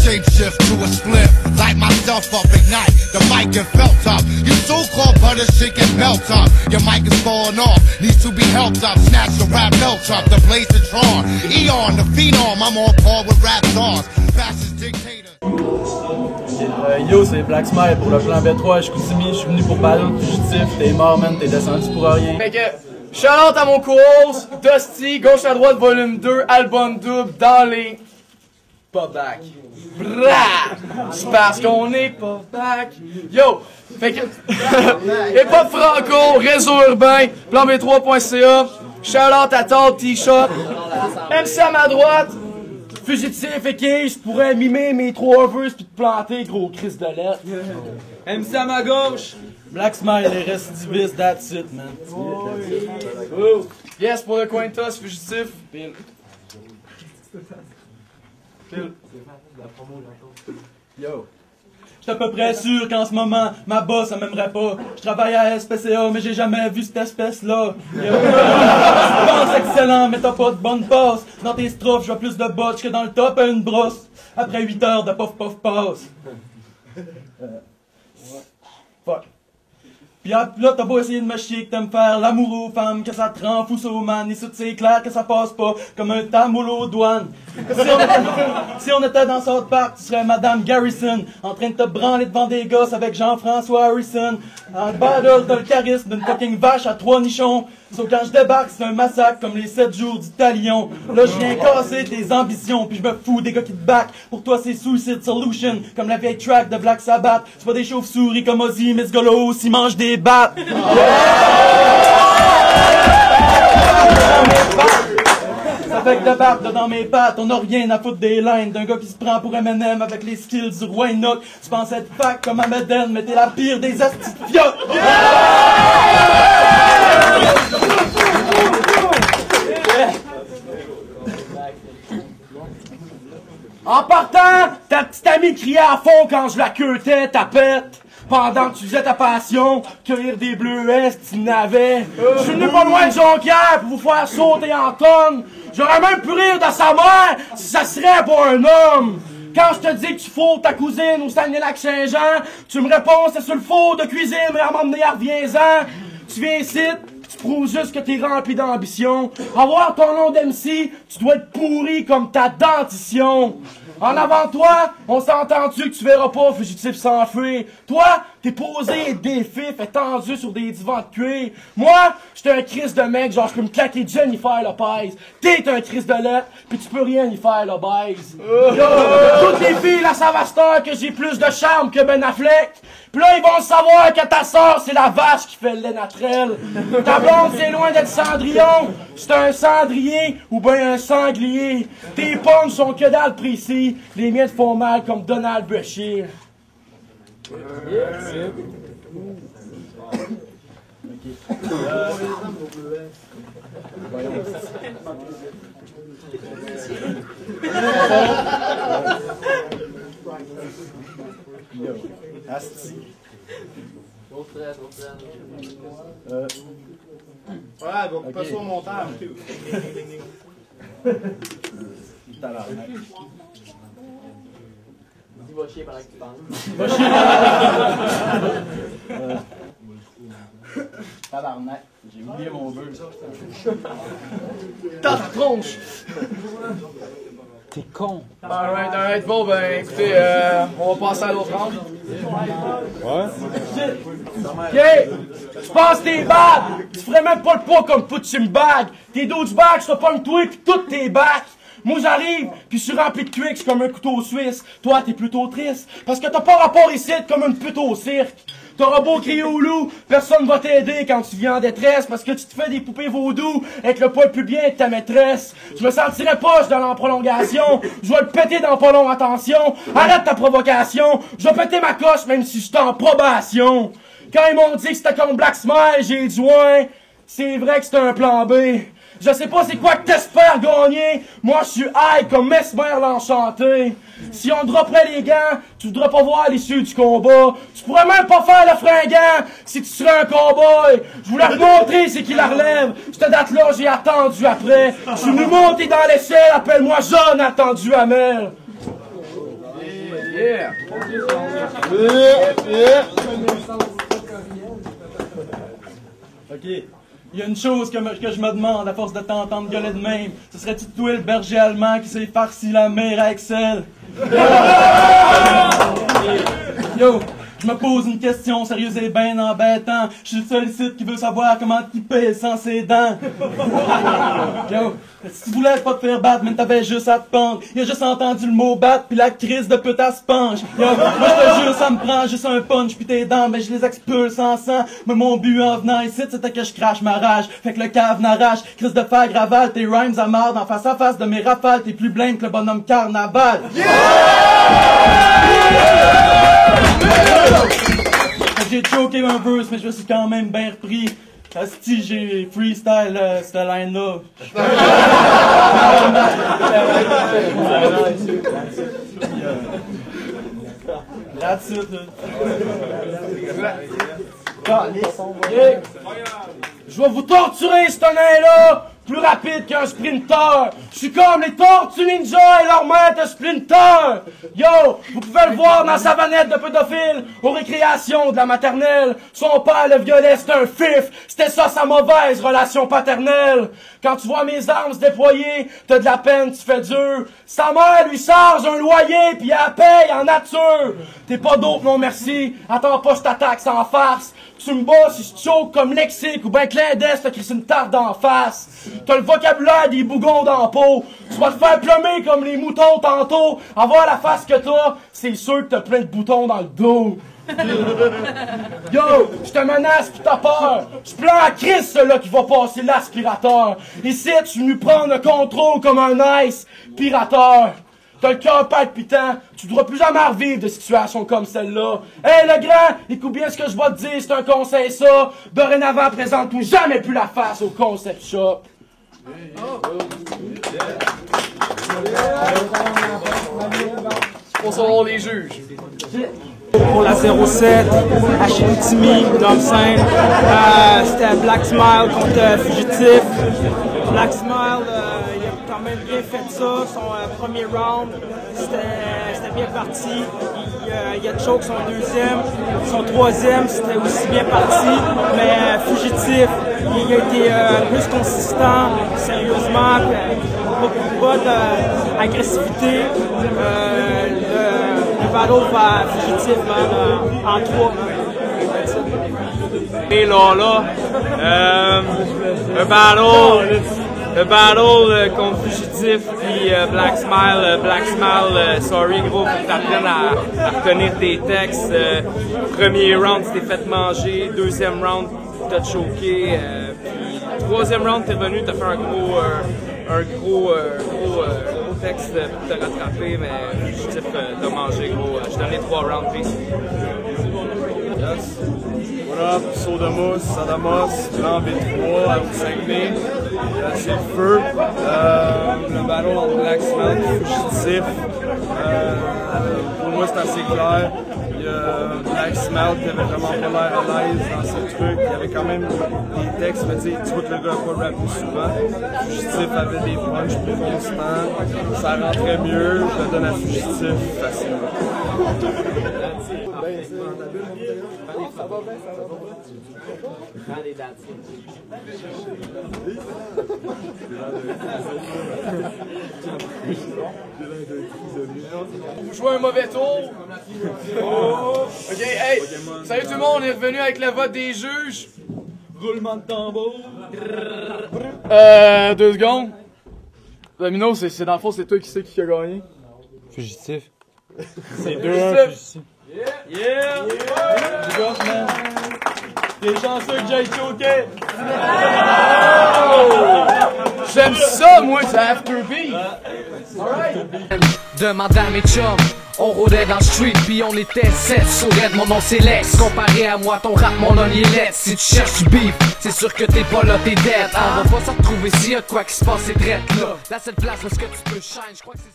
shape shift to a split. Light myself up, ignite the mic and felt up. You so-called butter shit can melt up. Your mic is falling off, needs to be helped up. Snatch the rap melt up, the blaze is drawn. Eon, the phenom, I'm on par with rap stars. Fastest dictator. Yo, c'est Black Smile pour le plan B3 à Chicoutimi. Je suis venu pour parler de fugitif. T'es mort, man, t'es descendu pour rien. Fait que, shout-out à mon co-host, Dusty, gauche à droite, volume 2, album double, dans les... Pas back. Bra! C'est parce qu'on est pas back. Yo! Fait que... Hip-hop franco, réseau urbain, planb3.ca. Shout-out à Todd T-Shop. MC à ma droite. Fugitif et qui je pourrais mimer mes 3 vœux pis te planter, gros Chris de lettres. MC à ma gauche. Black Smile et récidiviste, that's it, man. Oh. Yes, pour le coin toss, fugitif. Pile. Yo. J'suis à peu près sûr qu'en ce moment, ma boss, elle m'aimerait pas. Je travaille à SPCA, mais j'ai jamais vu cette espèce-là. Tu penses excellent, mais t'as pas de bonne passe. Dans tes strophes, je vois plus de botch que dans le top à une brosse. Après 8 heures de puff-puff-passe. Fuck. Pis là, t'as beau essayer de me chier que t'aimes faire l'amour aux femmes, que ça te rend fou so man, et ça c'est clair que ça passe pas comme un tamoul aux douanes. Si on était dans South Park, tu serais Madame Garrison, en train de te branler devant des gosses avec Jean-François Harrison. En battle, t'as le charisme d'une fucking vache à 3 nichons. Sauf quand je débarque, c'est un massacre comme les 7 jours du talion. Là, je viens casser tes ambitions, puis je me fous des gars qui te back. Pour toi, c'est Suicide Solution, comme la vieille track de Black Sabbath. C'est pas des chauves-souris comme Ozzy, mais ce gars-là aussi mange des battes. Ça fait que de barbe dans mes pattes, on a rien à foutre des lines d'un gars qui se prend pour M&M avec les skills du roi Enoch. Tu penses être fac comme Ameden, mais t'es la pire des astis de fiottes. En partant, ta petite amie criait à fond quand je la queutais, ta pète. Pendant que tu faisais ta passion, cueillir des bleuets, tu n'avais. Je suis venu pas loin de Jonquière pour vous faire sauter en tonnes. J'aurais même pu rire de sa mère si ça serait pour un homme. Quand je te dis que tu fous ta cousine au Saguenay-Lac-Saint-Jean, tu me réponds c'est sur le four de cuisine, mais à m'emmener à reviens-en. Tu viens ici, tu prouves juste que t'es rempli d'ambition. Avoir ton nom d'MC, tu dois être pourri comme ta dentition. En avant de toi, on s'est entendu que tu verras pas fugitif s'enfuir. Toi, t'es posé et défif, étendu sur des divans de cuir. Moi, j'étais un Christ de mec, genre je peux me claquer Jennifer Lopez. T'es un Christ de lettres, pis tu peux rien y faire, le baise. Toutes les filles, la savasteur que j'ai plus de charme que Ben Affleck. Pis là, ils vont savoir que ta sœur, c'est la vache qui fait le lait naturel. Ta blonde, c'est loin d'être Cendrillon. C'est un cendrier ou ben un sanglier. Tes pommes sont que dalle précis. Les miennes te font mal comme Donald Bashir. Asti. Ouais, bon, pas sur au montage. Tabarnak. Il va chier pendant que tu parles. Va chier. Tabarnak. J'ai oublié mon vœu. Dans ta tronche! T'es con. Alright, bon ben écoutez, on va passer à l'autre round. Ouais? Ok! Tu penses t'es bad! Tu ferais même pas le poids comme Punching Bag! Tes douchebags, je te pogne toi pis toutes tes bacs! Moi j'arrive, pis je suis rempli de Twix comme un couteau suisse. Toi t'es plutôt triste, parce que t'as pas rapport ici comme une pute au cirque. T'auras beau crier au loup, personne va t'aider quand tu viens en détresse, parce que tu te fais des poupées vaudou avec le poil plus bien de ta maîtresse. Je me sentirais poche dans la prolongation, je vais le péter dans pas long, attention. Arrête ta provocation, je vais péter ma coche même si je suis en probation. Quand ils m'ont dit que c'était comme Black Smile, j'ai dit ouais, c'est vrai que c'était un plan B. Je sais pas c'est quoi que t'espères gagner. Moi je suis high comme Mesmer l'enchanté. Si on dropperait les gants, tu voudrais pas voir l'issue du combat. Tu pourrais même pas faire le fringant si tu serais un cowboy. Je voulais te montrer c'est qui la relève. Cette date-là j'ai attendu après. Je suis venu monter dans l'échelle, appelle-moi John attendu Hamel. Yeah! Ok. Il y a une chose que je me demande à force de t'entendre gueuler de même. Ce serait-tu toi le berger allemand qui s'est farci la mère à Excel? Yo, je me pose une question sérieuse et ben embêtant. Je suis le seul ici qui veut savoir comment il pèse sans ses dents. Yo, si tu voulais pas te faire battre, mais t'avais juste à te pendre. Il a juste entendu le mot battre, puis la crise de pute à se penche. Yo, moi je te jure, ça me prend juste un punch, puis tes dents, mais je les expulse en sang. Mais mon but en venant ici, c'était que je crache ma rage. Fait que le cave n'arrache, crise de fer gravale, tes rhymes à marde, en face à face de mes rafales, t'es plus blême que le bonhomme carnaval. J'ai choqué un verse, mais je me suis quand même bien repris. Si j'ai freestyle cette line-là. That's it. Je vais vous torturer, ce nain-là! Plus rapide qu'un sprinter! Je suis comme les Tortues Ninja et leur maître Splinter! Yo! Vous pouvez le voir dans sa vanette de pédophile aux récréations de la maternelle. Son père le violait, c'était un fif! C'était ça sa mauvaise relation paternelle! Quand tu vois mes armes se déployer, t'as de la peine, tu fais dur. Sa mère lui charge un loyer pis elle paye en nature! T'es pas dope, non merci. Attends pas, je t'attaque sans farce. Tu me bats si je choke comme lexique ou ben clin d'est, t'as crissé une tarte d'en face. T'as le vocabulaire des bougons dans la peau. Tu vas te faire plomber comme les moutons tantôt. Avoir la face que t'as, c'est sûr que t'as plein de boutons dans le dos. Yo, je te menace pis t'as peur. Je pleure à Christ celui-là qui va passer l'aspirateur. Ici, je suis venu prendre le contrôle comme un ice pirateur. T'as le cœur palpitant, tu devras plus jamais revivre de situations comme celle-là. Hey le grand, écoute bien ce que je vais te dire, c'est un conseil ça. Dorénavant, présente-toi jamais plus la face au concept shop. Pour savoir les juges. Pour la 07, à Chicoutimi, dans le scène, c'était Black Smile contre Fugitif. Black Smile, il a quand même bien fait ça, son premier round, c'était bien parti. Il a choke son deuxième, son troisième, c'était aussi bien parti. Mais Fugitif, il a été plus consistant, sérieusement, pas d'agressivité. Le battle va Fugitif, man, en 3. Et là, le battle contre Fugitif puis Black Smile, sorry gros, faut que t'apprennes à retenir tes textes. Premier round, tu t'es fait manger. Deuxième round, t'as choqué. Puis troisième round, t'es revenu, t'as fait un gros texte pour te rattraper, mais Fugitif t'as mangé gros. Je donnais 3 rounds, peace. Yes. What up, Sodamus, Sadamos, Blanc B3, à Saguenay. C'est le feu. Le battle entre Black Smile et Fugitif. Pour moi, c'est assez clair. Il y a Black Smile qui avait vraiment pas l'air à l'aise dans ses trucs. Il y avait quand même des textes, mais tu vois que le gars n'a pas rappé souvent. Fugitif avait des punchs plus constants. Ça rentrait mieux. Je le donne à Fugitif facilement. Vous jouez un mauvais tour. Ok, hey, salut tout le monde, on est revenu avec le vote des juges. Roulement de tambour. 2 secondes. Domino, c'est dans le fond, c'est toi qui sais qui a gagné. Fugitif. C'est 2-1 Fugitif. Yeah! Big up, man. T'es chanceux que j'aille choqué. J'aime ça, moi, c'est Afterbeat. Demande à mes chums, on rôdait dans le street puis on était 7 sur Red, mon nom c'est Lex. Comparé à moi, ton rap, mon nom il est lettre. Si tu cherches du beef, c'est sûr que t'es pas là, t'es dead. On va pas se retrouver s'il y a de quoi qui se passe, c'est drette là. La seule place où est-ce que tu peux shine, je crois que c'est